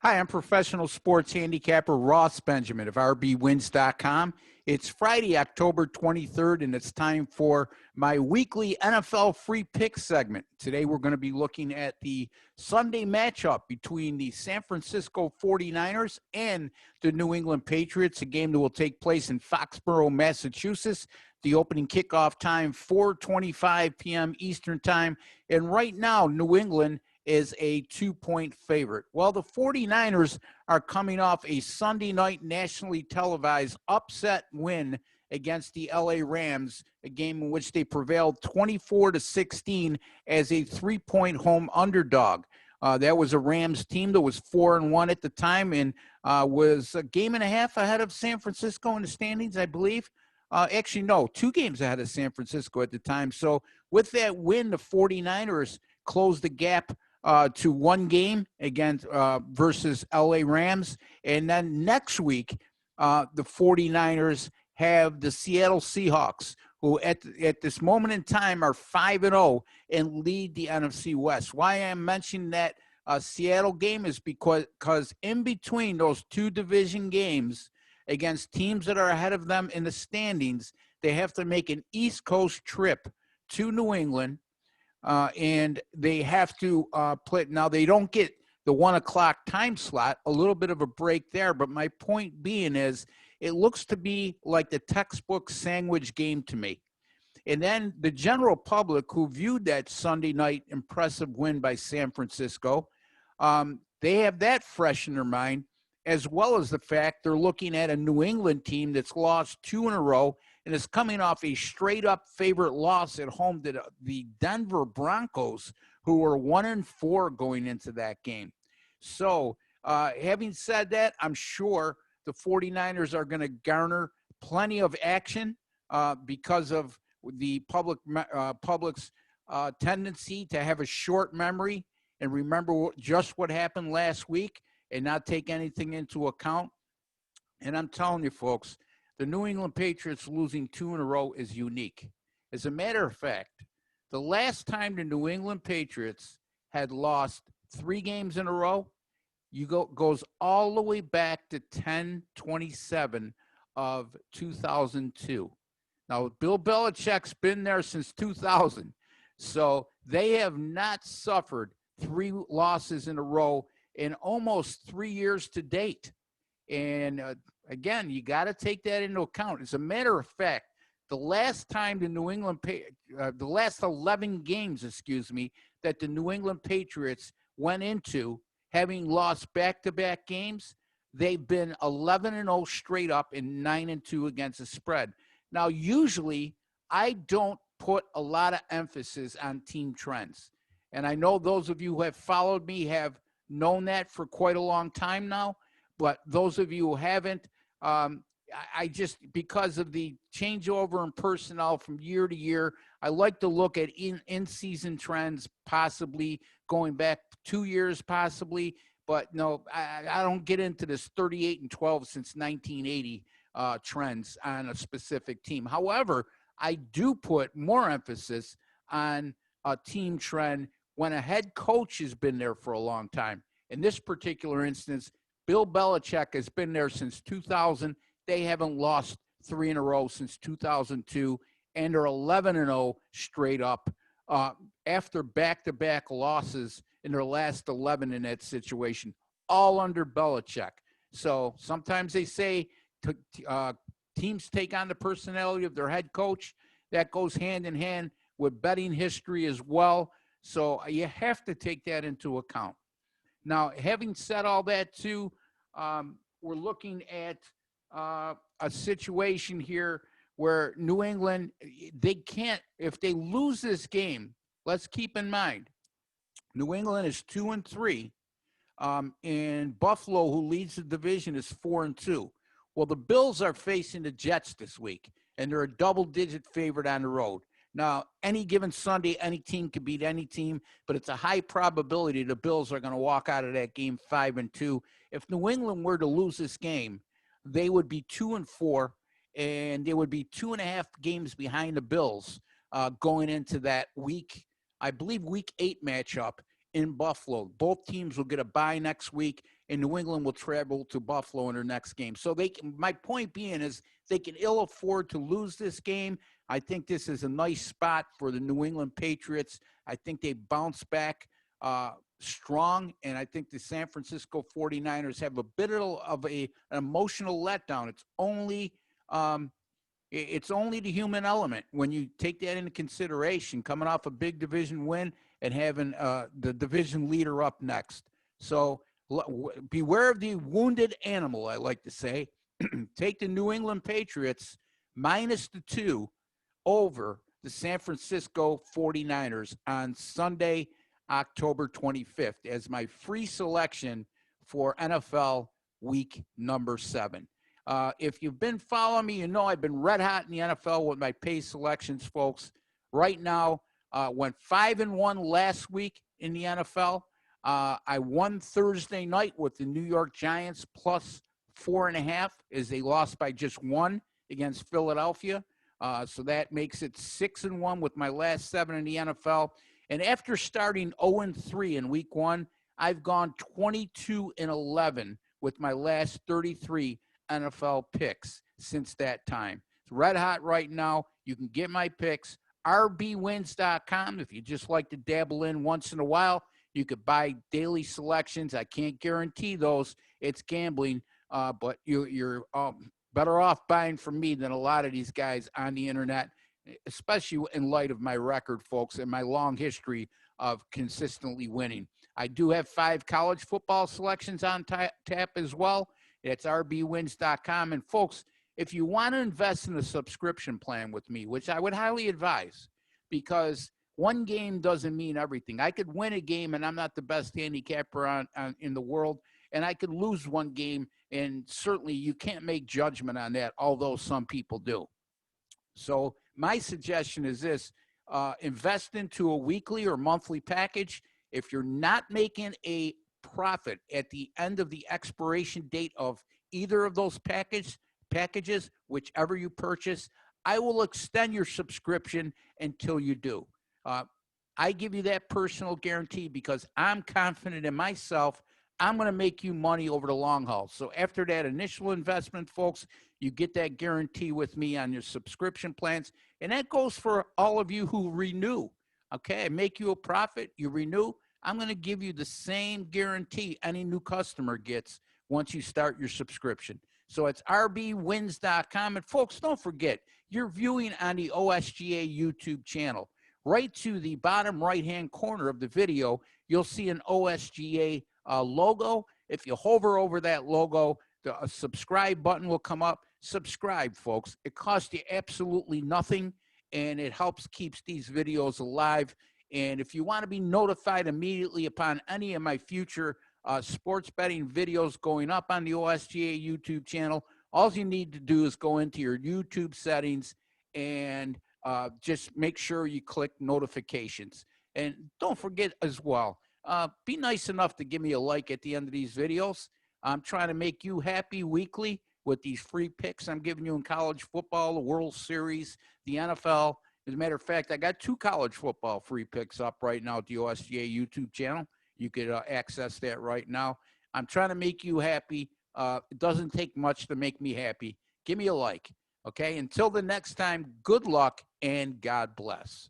Hi, I'm professional sports handicapper Ross Benjamin of RBWins.com. It's Friday, October 23rd, and it's time for my weekly NFL free pick segment. Today, we're going to be looking at the Sunday matchup between the San Francisco 49ers and the New England Patriots, a game that will take place in Foxborough, Massachusetts. The opening kickoff time, 4:25 p.m. Eastern Time. And right now, New England is a 2-point favorite. Well, the 49ers are coming off a Sunday night nationally televised upset win against the LA Rams, a game in which they prevailed 24-16 as a 3-point home underdog. That was a Rams team that was 4-1 at the time and was a game and a half ahead of San Francisco in the standings, I believe. Actually, no, 2 games ahead of San Francisco at the time. So with that win, the 49ers closed the gap to 1 game against versus LA Rams. And then next week, the 49ers have the Seattle Seahawks, who at this moment in time are 5-0 and lead the NFC West. Why I'm mentioning that Seattle game is because in between those 2 division games against teams that are ahead of them in the standings, they have to make an East Coast trip to New England. And they have to play. Now, they don't get the 1 o'clock time slot, a little bit of a break there. But my point being is it looks to be like the textbook sandwich game to me. And then the general public who viewed that Sunday night impressive win by San Francisco, they have that fresh in their mind, as well as the fact they're looking at a New England team that's lost 2 in a row and is coming off a straight-up favorite loss at home to the Denver Broncos, who were 1-4 going into that game. So having said that, I'm sure the 49ers are going to garner plenty of action because of the public's tendency to have a short memory and remember just what happened last week and not take anything into account. And I'm telling you, folks, the New England Patriots losing 2 in a row is unique. As a matter of fact, the last time the New England Patriots had lost 3 games in a row, goes all the way back to 10/27 of 2002. Now, Bill Belichick's been there since 2000, so they have not suffered 3 losses in a row in almost 3 years to date. And again, you got to take that into account. As a matter of fact, the last time the the last 11 games, that the New England Patriots went into having lost back-to-back games, they've been 11-0 straight up and 9-2 against the spread. Now, usually, I don't put a lot of emphasis on team trends. And I know those of you who have followed me have known that for quite a long time now. But those of you who haven't, I just, because of the changeover in personnel from year to year, I like to look at in-season trends, possibly going back 2 years, possibly. But no, I don't get into this 38-12 since 1980 trends on a specific team. However, I do put more emphasis on a team trend when a head coach has been there for a long time. In this particular instance, Bill Belichick has been there since 2000. They haven't lost 3 in a row since 2002, and are 11-0 straight up after back-to-back losses in their last 11 in that situation, all under Belichick. So sometimes they say teams take on the personality of their head coach. That goes hand in hand with betting history as well. So you have to take that into account. Now, having said all that, too, we're looking at a situation here where New England, they can't, if they lose this game, let's keep in mind, New England is 2-3, and Buffalo, who leads the division, is 4-2. Well, the Bills are facing the Jets this week, and they're a double-digit favorite on the road. Now, any given Sunday, any team can beat any team, but it's a high probability the Bills are going to walk out of that game 5-2. If New England were to lose this game, they would be 2-4, and they would be 2.5 games behind the Bills going into that week, I believe, week 8 matchup in Buffalo. Both teams will get a bye next week, and New England will travel to Buffalo in their next game. So my point being is they can ill afford to lose this game. I think this is a nice spot for the New England Patriots. I think they bounce back strong, and I think the San Francisco 49ers have a bit of an emotional letdown. It's only the human element when you take that into consideration, coming off a big division win and having the division leader up next. So beware of the wounded animal, I like to say. Take the New England Patriots minus the 2 over the San Francisco 49ers on Sunday, October 25th as my free selection for NFL week number 7. If you've been following me, you know I've been red hot in the NFL with my pay selections, folks. Right now, went 5-1 last week in the NFL. I won Thursday night with the New York Giants plus 4.5 as they lost by just 1 against Philadelphia. So that makes it 6-1 with my last 7 in the NFL. And after starting 0-3 in week 1, I've gone 22-11 with my last 33 NFL picks since that time. It's red hot right now. You can get my picks, rbwins.com. If you just like to dabble in once in a while, you could buy daily selections. I can't guarantee those. It's gambling, but you're better off buying from me than a lot of these guys on the internet, especially in light of my record, folks, and my long history of consistently winning. I do have 5 college football selections on tap as well. It's rbwins.com. And folks, if you want to invest in a subscription plan with me, which I would highly advise, because one game doesn't mean everything. I could win a game and I'm not the best handicapper in the world, and I could lose one game, and certainly you can't make judgment on that, although some people do. So my suggestion is this: invest into a weekly or monthly package. If you're not making a profit at the end of the expiration date of either of those packages, whichever you purchase, I will extend your subscription until you do. I give you that personal guarantee because I'm confident in myself. I'm going to make you money over the long haul. So after that initial investment, folks, you get that guarantee with me on your subscription plans. And that goes for all of you who renew. Okay, I make you a profit, you renew. I'm going to give you the same guarantee any new customer gets once you start your subscription. So it's rbwins.com. And folks, don't forget, you're viewing on the OSGA YouTube channel. Right to the bottom right-hand corner of the video, you'll see an OSGA logo. If you hover over that logo, the subscribe button will come up. Subscribe, folks. It costs you absolutely nothing, and it helps keeps these videos alive. And if you want to be notified immediately upon any of my future sports betting videos going up on the OSGA YouTube channel, all you need to do is go into your YouTube settings and just make sure you click notifications. And don't forget as well, be nice enough to give me a like at the end of these videos. I'm trying to make you happy weekly with these free picks I'm giving you in college football, the World Series, the NFL. As a matter of fact, I got 2 college football free picks up right now at the OSGA YouTube channel. You could access that right now. I'm trying to make you happy. It doesn't take much to make me happy. Give me a like, okay? Until the next time, good luck and God bless.